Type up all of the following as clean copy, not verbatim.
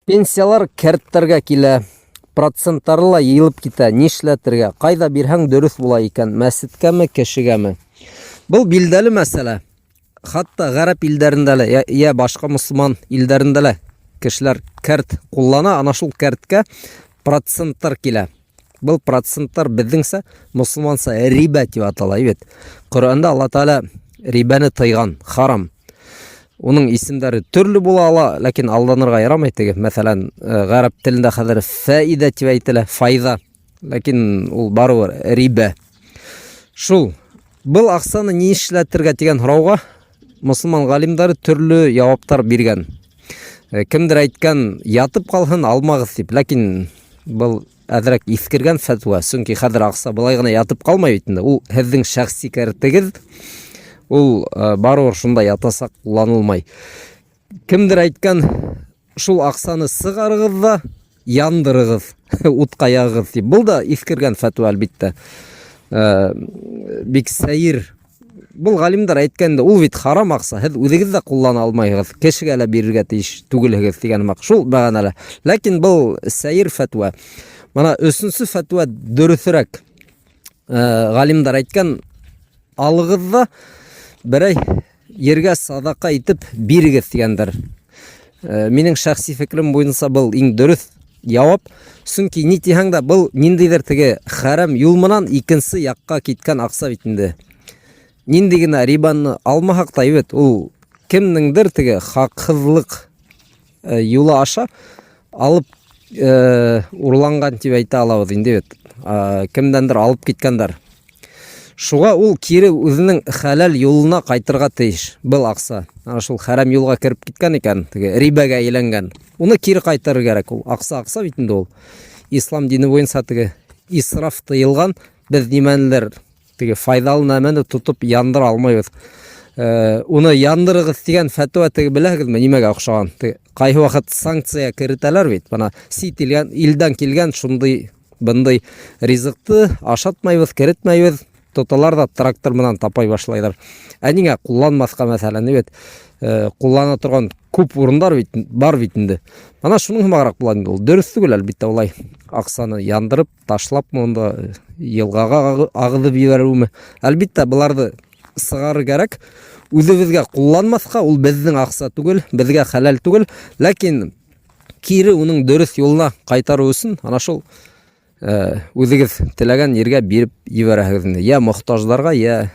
Пенсиялар кәрттерге килә, проценттары йыелып китә. Нишләтергә? Кайда бирһәң дөрес була икән? Мәсеткәме, кешегәме? Был билдәле мәсьәлә. Хатта гарәп илдәрендә лә, я башка мусламан илдәрендә лә кешеләр кәрт куллана, ана шул кәрткә проценттар килә. Был проценттар безнеңсә мусламанса риба дип атала бит. Коръәндә Алла Таала рибаны тыйган, харам. Уның исемдәре төрле була ала, ләкин алданырга ярамый теге. Мәсәлән, гарәп телендә хәзер фаида дип әйтелә, файда. Ләкин ул барыбер риба. Шул был акчаны ни эшләтергә дигән һорауга мусламан галимдары төрле җаваптар биргән. Кемдер әйткән, ятып калһын, алмагыз дип. Ләкин был әзрәк искергән фәтва. Чөнки хәзер акча былай гына ятып калмый бит инде. Ул һезнең шәхси кәртегез. Ул барыр шунда ятасак кулланылмай. Кемдер әйткән, шул акчаны сыгарыгыз да яндырыгыз, утка ягыгыз дип. Бул да искергән фәтва әлбиттә. Бик сәйер. Бул галимдар әйткәндә, ул бит харам акча, һез үзегез дә куллана алмайсыз, кешегә лә бирергә тиеш түгелһегез дигән мак. Шул мәгънәле. Ләкин бул сәйер фәтва. Мана өченче фәтва дөресрәк. Галимдар әйткән, алыгыз да берәй ергә садака итеп бирегез дигәндер. Минең шәхси фикрем буенча был иң дөрес җавап. Чөнки ни тиһәң дә был ниндидер теге харам юл менән икенче якка киткән акча бит инде. Нинди генә рибаны алмаһак та бит, ул кемнеңдер теге хаксызлык юлы аша алып урланган дип әйтә алабыз инде бит. Кемдәндер алып киткәндер. Шуга ул кире үзенең халал юлына кайтырга тиеш. Был акча. Ана шул харам юлга кирип киткән икән, теге рибага әйләнгән. Уны кире кайтарырга кирәк. Ул акча бит инде ул. Ислам дине буенча теге исраф тыелган, без нимәнеләр теге файдалы нәмәне тутып яндыра алмыйбыз. Уны яндырыгыз дигән фәтва теге беләгезме, нимәгә охшаган? Кайһы вакыт санкция кертәләр бит. Бана сит илдән килгән шундый бындай ризыкты ашатмайбыз, керетмәйбез. Тоталар да трактор менән тапай башлайлар. Нигә кулланмаска мәсәлән бит, куллана торган күп урындар бит бар бит инде. Ана шуның хәмарак була инде ул. Дөрес түгел әлбиттә улай. Акчаны яндырып, ташлап монда елгага агызып җибәрүме? Әлбиттә буларды сыгарыр кирәк. Үзебезгә кулланмаска, ул безнең акча түгел, безгә халал түгел, ләкин кире уның дөрес юлына кайтару өчен ана шул үзегез теләгән ергә биреп җибәрәһегез инде. Я мохтажларга, я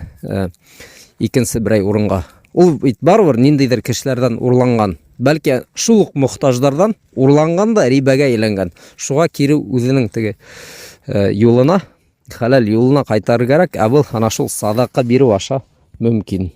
икенче берәй урынга. Ул бит барыбер ниндидер кешеләрдән урланган. Бәлки шул ук мохтажлардан урланган да рибага әйләнгән. Шуга кире үзенең теге юлына, халал юлына кайтарыр кирәк. Ана шул садака бирү аша мөмкин.